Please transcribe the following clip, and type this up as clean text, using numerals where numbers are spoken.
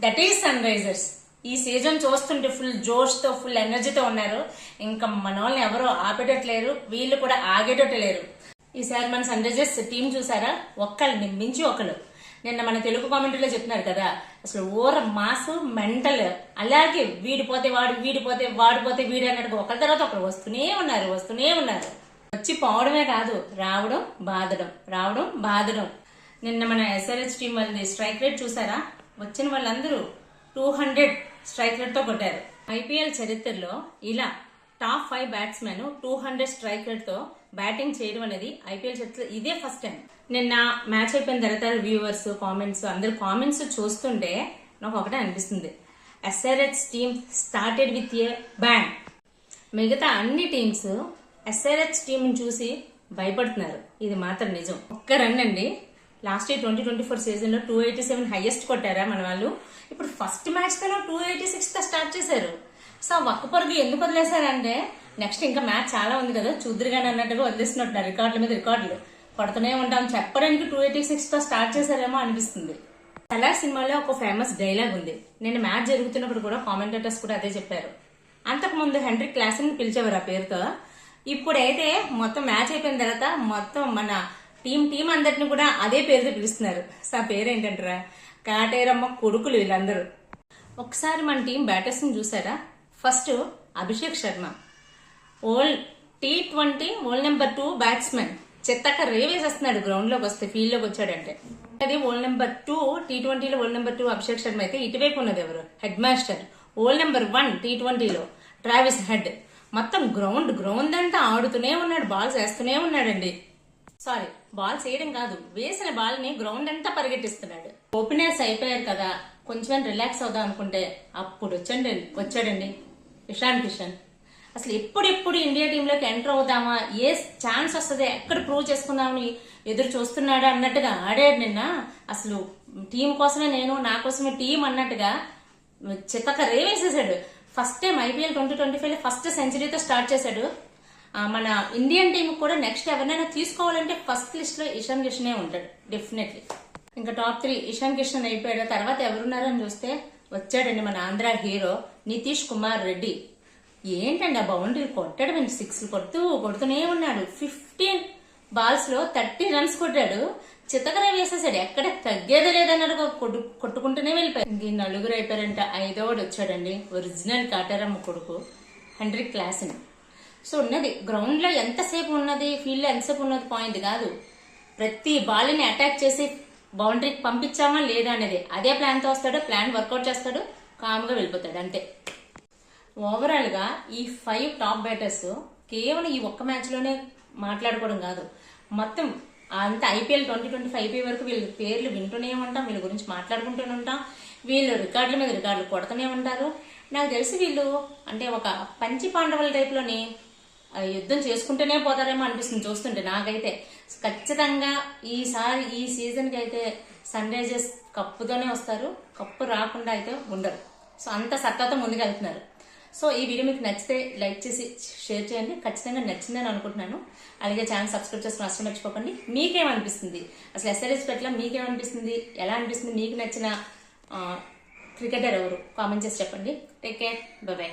That is Sunrisers. ఈ season చూస్తుంటే full జోష్ తో ఫుల్ ఎనర్జీతో ఉన్నారు. ఇంకా మన వాళ్ళని ఎవరో ఆపేటట్లేరు, వీళ్ళు కూడా ఆగేటట్టు లేరు. ఈసారి మన సన్ రైజర్స్ టీం చూసారా, ఒక్కళ్ళని మించి ఒకళ్ళు. నిన్న మన తెలుగు కామెంటరీలో చెప్తున్నారు కదా, అసలు ఓర మాసు మెంటల్. అలాగే వీడిపోతే వాడు, వీడిపోతే వాడిపోతే వీడు అన్నట్టు ఒకరి తర్వాత ఒకరు వస్తూనే ఉన్నారు. వచ్చి పోవడమే కాదు, రావడం బాధడం, రావడం బాధడం. నిన్న మన ఎస్ఆర్హెచ్ టీం వాళ్ళది స్ట్రైక్ రేట్ చూసారా, వచ్చిన వాళ్ళందరూ 200 స్ట్రైక్ రేట్ తో కొట్టారు. ఐపీఎల్ చరిత్రలో ఇలా టాప్ 5 బ్యాట్స్మెన్ 200 స్ట్రైక్ రేట్ తో బ్యాటింగ్ చేయడం అనేది ఐపీఎల్ చరిత్ర ఇదే ఫస్ట్ టైం. నిన్న మ్యాచ్ అయిపోయిన తర్వాత వ్యూవర్స్ కామెంట్స్, అందరు కామెంట్స్ చూస్తుంటే నాకు ఒకటే అనిపిస్తుంది, SRH team started with a bang. మిగతా అన్ని టీమ్స్ ఎస్ఆర్హెచ్ టీమ్ చూసి భయపడుతున్నారు. ఇది మాత్రం నిజం. ఒక్క రన్ అండి, లాస్ట్ ఇయర్ 2024 సీజన్ లో 287 హైయెస్ట్ కొట్టారా మన వాళ్ళు. ఇప్పుడు ఫస్ట్ మ్యాచ్ తో 286 తో స్టార్ట్ చేశారు. సో ఒక్క పరుగు ఎందుకు వదిలేశారంటే, నెక్స్ట్ ఇంకా మ్యాచ్ చాలా ఉంది కదా చూద్దరుగాని అన్నట్టుగా వదిలేస్తున్నట్టున్నారు. రికార్డుల మీద రికార్డులు కొడుతూనే ఉంటాం చెప్పడానికి 286 తో స్టార్ట్ చేశారేమో అనిపిస్తుంది. సలార్ సినిమాలో ఒక ఫేమస్ డైలాగ్ ఉంది. నేను మ్యాచ్ జరుగుతున్నప్పుడు కూడా కామెంటేటర్స్ కూడా అదే చెప్పారు. అంతకు ముందు హెన్రిక్ క్లాసెన్ పిలిచేవారు ఆ పేరుతో. ఇప్పుడైతే మొత్తం మ్యాచ్ అయిపోయిన తర్వాత మొత్తం మన టీం అందరిని కూడా అదే పేరుతో పిలుస్తున్నారు. సో ఆ పేరు ఏంటంటారా, కాటేరమ్మ కొడుకులు వీళ్ళందరూ. ఒకసారి మన టీం బ్యాటర్స్ ని చూసారా. First Abhishek Sharma, T20 world number 2 batsmen. చెత్తక రేవేసేస్తున్నాడు గ్రౌండ్ లోకి వస్తే, ఫీల్డ్ లోకి వచ్చాడంటే. అది వరల్డ్ నెంబర్ 2 T20లో వరల్డ్ నెంబర్ 2 అభిషేక్ శర్మ అయితే, ఇటువైపు ఉన్నది ఎవరు, హెడ్ మాస్టర్ వరల్డ్ నెంబర్ 1 T20లో ట్రావిస్ హెడ్. మొత్తం గ్రౌండ్ అంతా ఆడుతూనే ఉన్నాడు, బాల్స్ వేస్తూనే ఉన్నాడండి. సారీ, బాల్స్ వేయడం కాదు, వేసిన బాల్ ని గ్రౌండ్ అంతా పరిగెట్టిస్తున్నాడు. ఓపెనర్స్ అయిపోయారు కదా, కొంచెం రిలాక్స్ అవుదాం అనుకుంటే అప్పుడు వచ్చాడండి ఇషాన్ కిషన్. అసలు ఎప్పుడెప్పుడు ఇండియా టీంలోకి ఎంటర్ అవుదామా, ఏ ఛాన్స్ వస్తుంది, ఎక్కడ ప్రూవ్ చేసుకుందామని ఎదురు చూస్తున్నాడా అన్నట్టుగా ఆడాడు నిన్న. అసలు టీం కోసమే నేను, నా కోసమే టీం అన్నట్టుగా చిత్తక రేవేసేసాడు. ఫస్ట్ టైం ఐపీఎల్ 2025 ఫస్ట్ సెంచరీతో స్టార్ట్ చేశాడు. మన ఇండియన్ టీం కూడా నెక్స్ట్ ఎవరినైనా తీసుకోవాలంటే ఫస్ట్ లిస్ట్ లో ఇషాన్ కిషనే ఉంటాడు డెఫినెట్లీ. ఇంకా టాప్ 3 ఇషాన్ కిషన్ అయిపోయాడు. తర్వాత ఎవరున్నారని చూస్తే వచ్చాడండి మన ఆంధ్ర హీరో నితీష్ కుమార్ రెడ్డి. ఏంటండి ఆ బౌండరీ కొట్టాడు, 6 కొడుతూనే ఉన్నాడు. 15 బాల్స్ లో 30 రన్స్ కొట్టాడు. చిత్తకర వేసేసాడు, ఎక్కడ తగ్గేది లేదన్నట్టుగా కొట్టుకుంటూనే వెళ్ళిపోయాడు. ఇంక నలుగురు అయిపోయారంట. 5వ వచ్చాడండి ఒరిజినల్ కాటేరమ్మ కొడుకు హెన్రిక్ క్లాసెన్. సో ఉన్నది గ్రౌండ్ లో ఎంతసేపు ఉన్నది, ఫీల్డ్ లో ఎంతసేపు ఉన్నది పాయింట్ కాదు, ప్రతి బాల్ ని అటాక్ చేసి బౌండరీకి పంపించామా లేదా అనేది అదే ప్లాన్ తో వస్తాడు. ప్లాన్ వర్కౌట్ చేస్తాడు, కామ్గా వెళ్ళిపోతాడు అంతే. ఓవరాల్ గా ఈ 5 టాప్ బ్యాటర్స్ కేవలం ఈ ఒక్క మ్యాచ్ లోనే మాట్లాడుకోవడం కాదు, మొత్తం అంత ఐపీఎల్ 2025 వరకు వీళ్ళ పేర్లు వింటూనే ఉంటాం, వీళ్ళ గురించి మాట్లాడుకుంటూనే ఉంటాం. వీళ్ళు రికార్డుల మీద రికార్డులు కొడుతూనే ఉంటారు. నాకు తెలిసి వీళ్ళు అంటే ఒక పంచి పాండవుల టైప్ లోని యుద్ధం చేసుకుంటూనే పోతారేమో అనిపిస్తుంది చూస్తుంటే నాకైతే. ఖచ్చితంగా ఈసారి ఈ సీజన్ కి అయితే సన్ రైజర్స్ కప్పుతోనే వస్తారు, కప్పు రాకుండా అయితే ఉండరు. సో అంత సత్తాతో ముందుకెళ్తున్నారు. సో ఈ వీడియో మీకు నచ్చితే లైక్ చేసి షేర్ చేయండి. ఖచ్చితంగా నచ్చిందని అనుకుంటున్నాను. అలాగే ఛానల్ సబ్స్క్రైబ్ చేసుకుని అసలు మర్చిపోకండి. మీకేమనిపిస్తుంది, అసలు ఎస్ఆర్హెచ్ పట్ల మీకేమనిపిస్తుంది, ఎలా అనిపిస్తుంది, మీకు నచ్చిన క్రికెటర్ ఎవరు కామెంట్ చేసి చెప్పండి. Take care, by by.